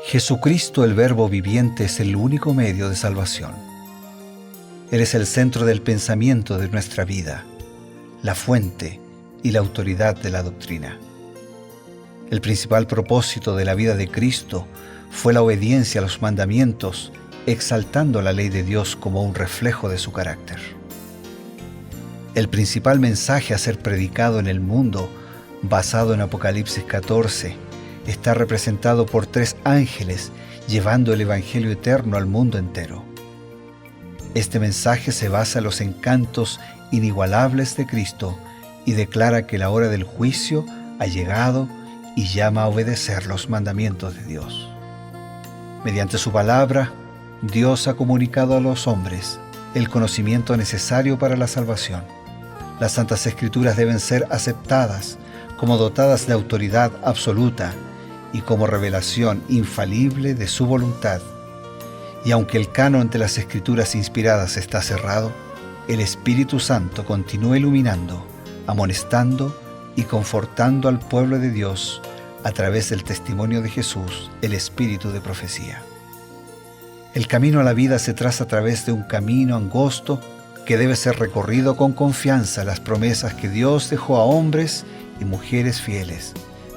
Jesucristo, el Verbo viviente, es el único medio de salvación. Él es el centro del pensamiento de nuestra vida, la fuente y la autoridad de la doctrina. El principal propósito de la vida de Cristo fue la obediencia a los mandamientos, exaltando la ley de Dios como un reflejo de su carácter. El principal mensaje a ser predicado en el mundo, basado en Apocalipsis 14, está representado por 3 ángeles llevando el Evangelio eterno al mundo entero. Este mensaje se basa en los encantos inigualables de Cristo y declara que la hora del juicio ha llegado y llama a obedecer los mandamientos de Dios. Mediante su palabra, Dios ha comunicado a los hombres el conocimiento necesario para la salvación. Las Santas Escrituras deben ser aceptadas como dotadas de autoridad absoluta y como revelación infalible de su voluntad. Y aunque el canon de las Escrituras inspiradas está cerrado, el Espíritu Santo continúa iluminando, amonestando y confortando al pueblo de Dios a través del testimonio de Jesús, el Espíritu de profecía. El camino a la vida se traza a través de un camino angosto que debe ser recorrido con confianza a las promesas que Dios dejó a hombres y mujeres fieles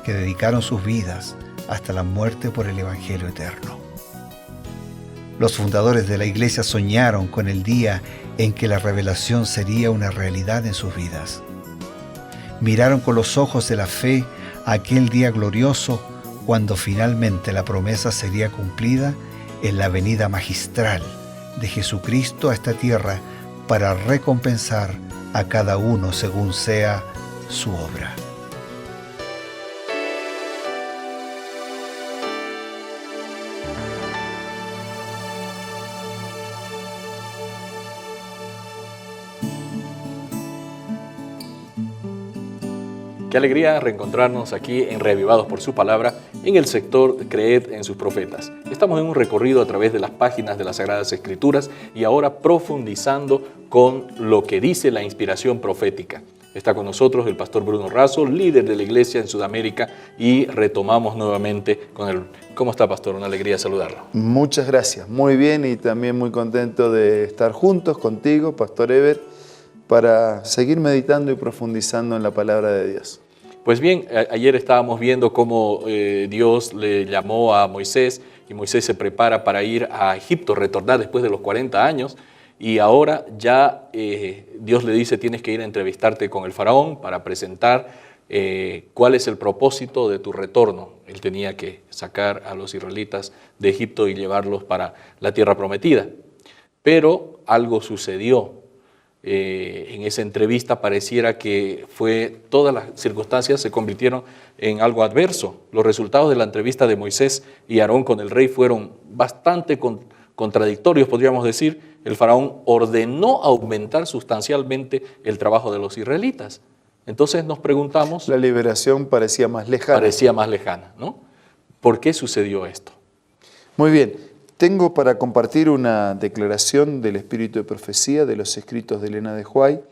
que dedicaron sus vidas hasta la muerte por el Evangelio eterno. Los fundadores de la Iglesia soñaron con el día en que la revelación sería una realidad en sus vidas. Miraron con los ojos de la fe a aquel día glorioso cuando finalmente la promesa sería cumplida en la venida magistral de Jesucristo a esta tierra para recompensar a cada uno según sea su obra. Qué alegría reencontrarnos aquí en Reavivados por su Palabra, en el sector Creed en sus Profetas. Estamos en un recorrido a través de las páginas de las Sagradas Escrituras y ahora profundizando con lo que dice la inspiración profética. Está con nosotros el pastor Bruno Razo, líder de la iglesia en Sudamérica, y retomamos nuevamente con él. ¿Cómo está, pastor? Una alegría saludarlo. Muchas gracias. Muy bien, y también muy contento de estar juntos contigo, pastor Eber, para seguir meditando y profundizando en la palabra de Dios. Pues bien, ayer estábamos viendo cómo Dios le llamó a Moisés y Moisés se prepara para ir a Egipto, retornar después de los 40 años y ahora ya Dios le dice tienes que ir a entrevistarte con el faraón para presentar cuál es el propósito de tu retorno. Él tenía que sacar a los israelitas de Egipto y llevarlos para la tierra prometida, pero algo sucedió. En esa entrevista pareciera que todas las circunstancias se convirtieron en algo adverso. Los resultados de la entrevista de Moisés y Aarón con el rey fueron bastante contradictorios, podríamos decir. El faraón ordenó aumentar sustancialmente el trabajo de los israelitas. Entonces nos preguntamos... La liberación parecía más lejana. Parecía más lejana, ¿no? ¿Por qué sucedió esto? Muy bien. Tengo para compartir una declaración del Espíritu de Profecía de los escritos de Elena de White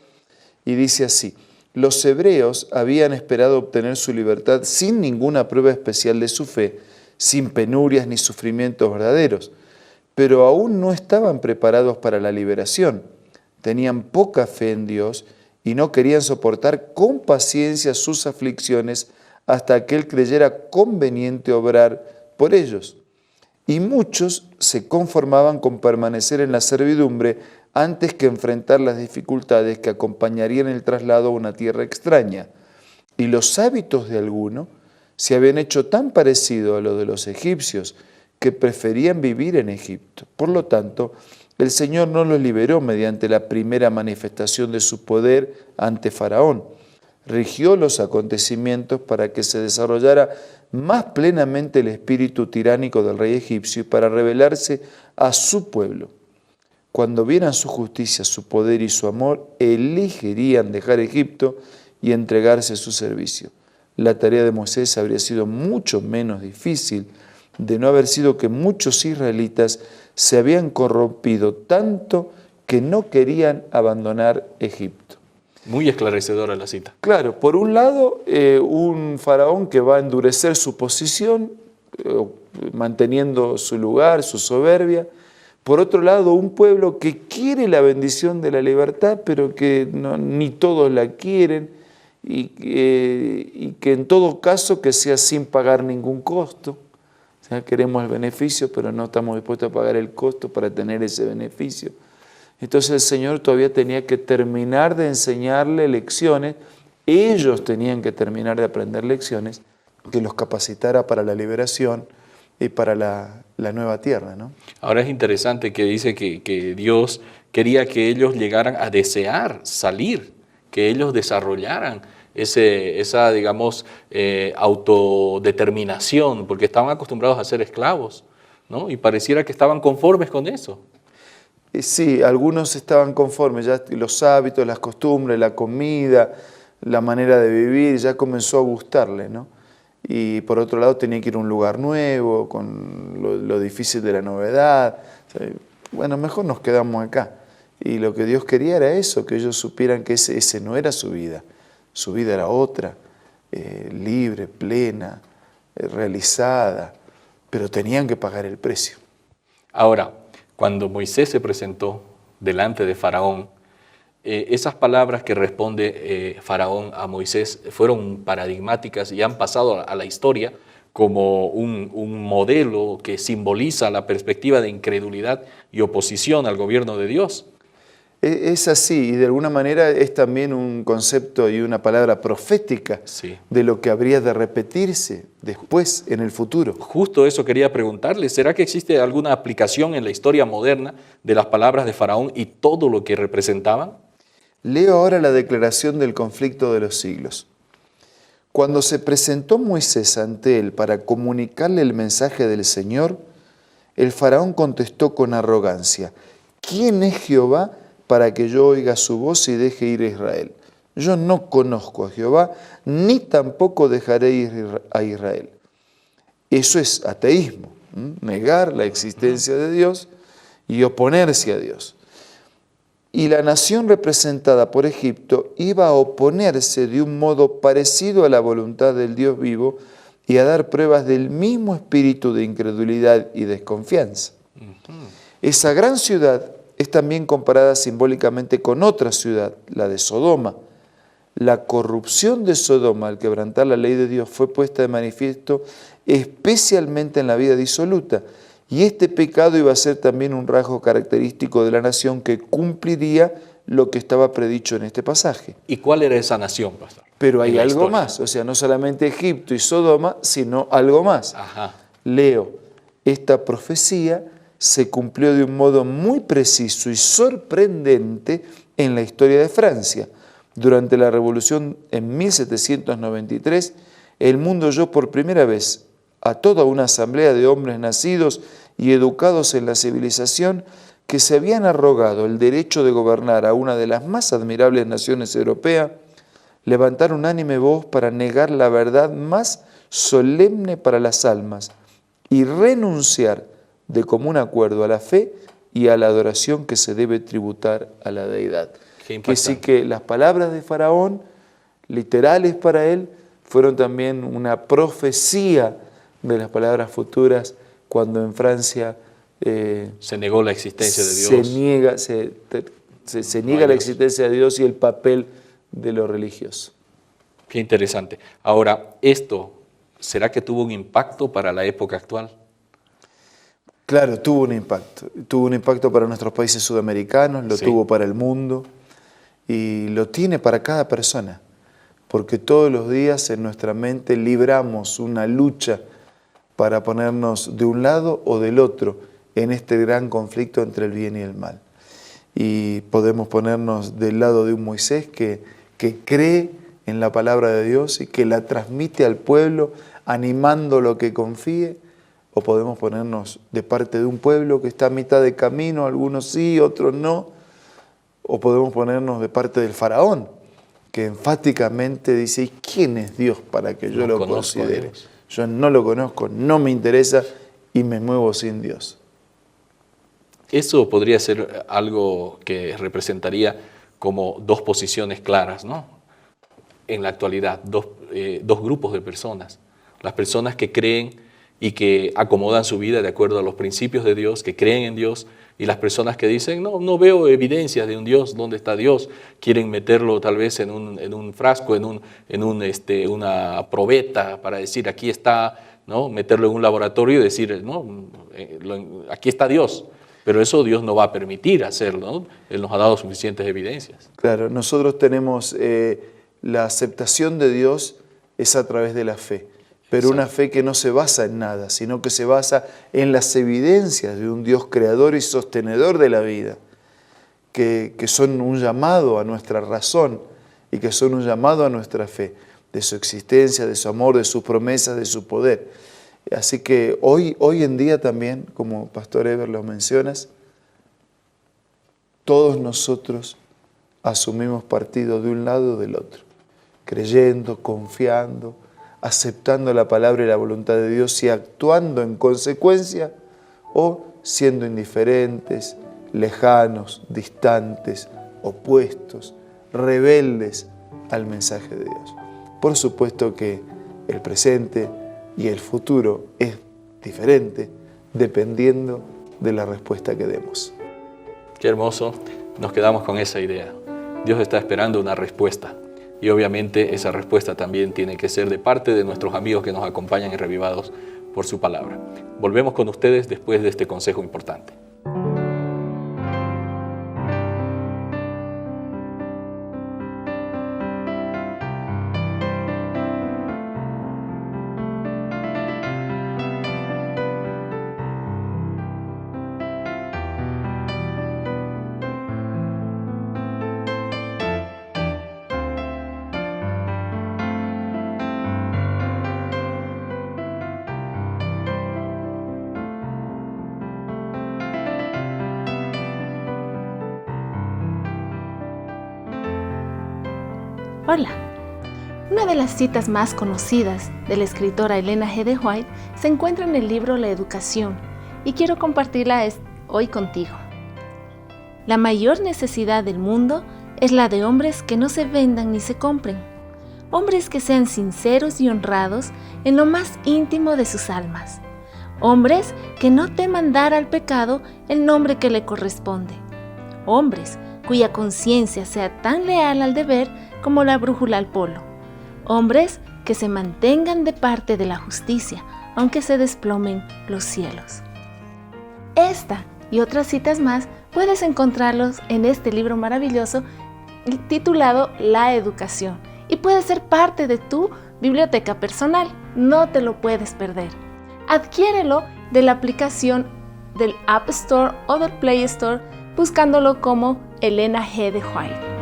y dice así: los hebreos habían esperado obtener su libertad sin ninguna prueba especial de su fe, sin penurias ni sufrimientos verdaderos, pero aún no estaban preparados para la liberación. Tenían poca fe en Dios y no querían soportar con paciencia sus aflicciones hasta que Él creyera conveniente obrar por ellos. Y muchos se conformaban con permanecer en la servidumbre antes que enfrentar las dificultades que acompañarían el traslado a una tierra extraña. Y los hábitos de algunos se habían hecho tan parecidos a los de los egipcios que preferían vivir en Egipto. Por lo tanto, el Señor no los liberó mediante la primera manifestación de su poder ante Faraón. Rigió los acontecimientos para que se desarrollara más plenamente el espíritu tiránico del rey egipcio y para revelarse a su pueblo. Cuando vieran su justicia, su poder y su amor, elegirían dejar Egipto y entregarse a su servicio. La tarea de Moisés habría sido mucho menos difícil de no haber sido que muchos israelitas se habían corrompido tanto que no querían abandonar Egipto. Muy esclarecedora la cita. Claro, por un lado, un faraón que va a endurecer su posición manteniendo su lugar, su soberbia. Por otro lado, un pueblo que quiere la bendición de la libertad, pero que ni todos la quieren, y que en todo caso que sea sin pagar ningún costo. O sea, queremos el beneficio, pero no estamos dispuestos a pagar el costo para tener ese beneficio. Entonces el Señor todavía tenía que terminar de enseñarle lecciones, ellos tenían que terminar de aprender lecciones que los capacitara para la liberación y para la nueva tierra, ¿no? Ahora es interesante que dice que Dios quería que ellos llegaran a desear salir, que ellos desarrollaran esa, digamos, autodeterminación, porque estaban acostumbrados a ser esclavos, ¿no? Y pareciera que estaban conformes con eso. Sí, algunos estaban conformes, ya los hábitos, las costumbres, la comida, la manera de vivir, ya comenzó a gustarle, ¿no? Y por otro lado tenía que ir a un lugar nuevo, con lo difícil de la novedad. O sea, bueno, mejor nos quedamos acá. Y lo que Dios quería era eso, que ellos supieran que ese no era su vida era otra, libre, plena, realizada, pero tenían que pagar el precio. Ahora, cuando Moisés se presentó delante de Faraón, esas palabras que responde Faraón a Moisés fueron paradigmáticas y han pasado a la historia como un modelo que simboliza la perspectiva de incredulidad y oposición al gobierno de Dios. Es así, y de alguna manera es también un concepto y una palabra profética Sí. de lo que habría de repetirse después, en el futuro. Justo eso quería preguntarle, ¿será que existe alguna aplicación en la historia moderna de las palabras de Faraón y todo lo que representaban? Leo ahora la declaración del conflicto de los siglos. Cuando se presentó Moisés ante él para comunicarle el mensaje del Señor, el faraón contestó con arrogancia: ¿quién es Jehová para que yo oiga su voz y deje ir a Israel? Yo no conozco a Jehová, ni tampoco dejaré ir a Israel. Eso es ateísmo, negar la existencia de Dios y oponerse a Dios. Y la nación representada por Egipto iba a oponerse de un modo parecido a la voluntad del Dios vivo y a dar pruebas del mismo espíritu de incredulidad y desconfianza. Esa gran ciudad es también comparada simbólicamente con otra ciudad, la de Sodoma. La corrupción de Sodoma al quebrantar la ley de Dios fue puesta de manifiesto especialmente en la vida disoluta, y este pecado iba a ser también un rasgo característico de la nación que cumpliría lo que estaba predicho en este pasaje. ¿Y cuál era esa nación, pastor? Pero hay En la algo historia. más, o sea, no solamente Egipto y Sodoma, sino algo más. Ajá. Leo, esta profecía se cumplió de un modo muy preciso y sorprendente en la historia de Francia. Durante la Revolución en 1793, el mundo oyó por primera vez a toda una asamblea de hombres nacidos y educados en la civilización que se habían arrogado el derecho de gobernar a una de las más admirables naciones europeas, levantar unánime voz para negar la verdad más solemne para las almas y renunciar de común acuerdo a la fe y a la adoración que se debe tributar a la deidad. Que sí que las palabras de Faraón, literales para él, fueron también una profecía de las palabras futuras cuando en Francia se negó la existencia de Dios. Se niega la existencia de Dios y el papel de lo religioso. Qué interesante. Ahora, ¿esto será que tuvo un impacto para la época actual? Claro, tuvo un impacto. Tuvo un impacto para nuestros países sudamericanos, lo tuvo para el mundo y lo tiene para cada persona, porque todos los días en nuestra mente libramos una lucha para ponernos de un lado o del otro en este gran conflicto entre el bien y el mal. Y podemos ponernos del lado de un Moisés que cree en la palabra de Dios y que la transmite al pueblo animándolo a que confíe, o podemos ponernos de parte de un pueblo que está a mitad de camino, algunos sí, otros no, o podemos ponernos de parte del faraón, que enfáticamente dice: ¿y quién es Dios para que yo lo considere? Yo no lo conozco, no me interesa y me muevo sin Dios. Eso podría ser algo que representaría como dos posiciones claras, ¿no? En la actualidad, dos grupos de personas. Las personas que creen y que acomodan su vida de acuerdo a los principios de Dios, que creen en Dios, y las personas que dicen, no veo evidencias de un Dios, ¿dónde está Dios? Quieren meterlo tal vez en un frasco, en una probeta para decir, aquí está, ¿no? Meterlo en un laboratorio y decir, no, aquí está Dios. Pero eso Dios no va a permitir hacerlo, ¿no? Él nos ha dado suficientes evidencias. Claro, nosotros tenemos la aceptación de Dios es a través de la fe, pero una fe que no se basa en nada, sino que se basa en las evidencias de un Dios creador y sostenedor de la vida, que son un llamado a nuestra razón y que son un llamado a nuestra fe, de su existencia, de su amor, de sus promesas, de su poder. Así que hoy en día también, como Pastor Eber lo mencionas, todos nosotros asumimos partido de un lado o del otro, creyendo, confiando, aceptando la palabra y la voluntad de Dios y actuando en consecuencia, o siendo indiferentes, lejanos, distantes, opuestos, rebeldes al mensaje de Dios. Por supuesto que el presente y el futuro es diferente dependiendo de la respuesta que demos. Qué hermoso, nos quedamos con esa idea. Dios está esperando una respuesta y obviamente esa respuesta también tiene que ser de parte de nuestros amigos que nos acompañan en Revivados por su palabra. Volvemos con ustedes después de este consejo importante. Hola. Una de las citas más conocidas de la escritora Elena G. de White se encuentra en el libro La Educación y quiero compartirla hoy contigo. La mayor necesidad del mundo es la de hombres que no se vendan ni se compren, hombres que sean sinceros y honrados en lo más íntimo de sus almas, hombres que no teman dar al pecado el nombre que le corresponde, hombres cuya conciencia sea tan leal al deber como la brújula al polo, hombres que se mantengan de parte de la justicia, aunque se desplomen los cielos. Esta y otras citas más puedes encontrarlos en este libro maravilloso titulado La Educación y puede ser parte de tu biblioteca personal, no te lo puedes perder. Adquiérelo de la aplicación del App Store o del Play Store buscándolo como Elena G. de White.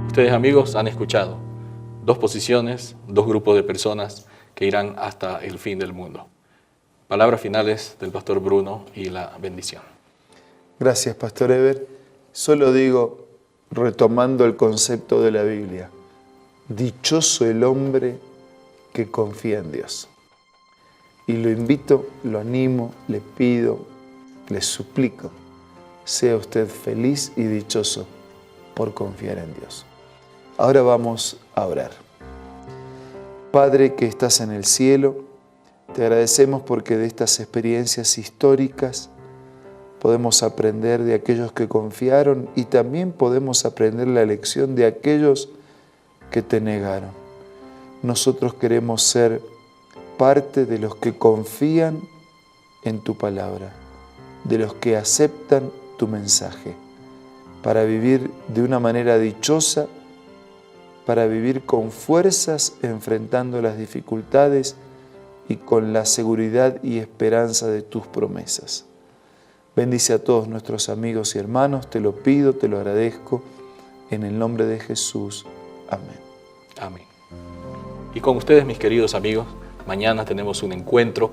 Ustedes, amigos, han escuchado dos posiciones, dos grupos de personas que irán hasta el fin del mundo. Palabras finales del pastor Bruno y la bendición. Gracias, Pastor Eber. Solo digo, retomando el concepto de la Biblia, dichoso el hombre que confía en Dios. Y lo invito, lo animo, le pido, le suplico, sea usted feliz y dichoso por confiar en Dios. Ahora vamos a orar. Padre que estás en el cielo, te agradecemos porque de estas experiencias históricas podemos aprender de aquellos que confiaron y también podemos aprender la lección de aquellos que te negaron. Nosotros queremos ser parte de los que confían en tu palabra, de los que aceptan tu mensaje, para vivir de una manera dichosa, para vivir con fuerzas enfrentando las dificultades y con la seguridad y esperanza de tus promesas. Bendice a todos nuestros amigos y hermanos, te lo pido, te lo agradezco, en el nombre de Jesús. Amén. Amén. Y con ustedes, mis queridos amigos, mañana tenemos un encuentro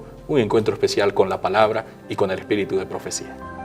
especial con la palabra y con el espíritu de profecía.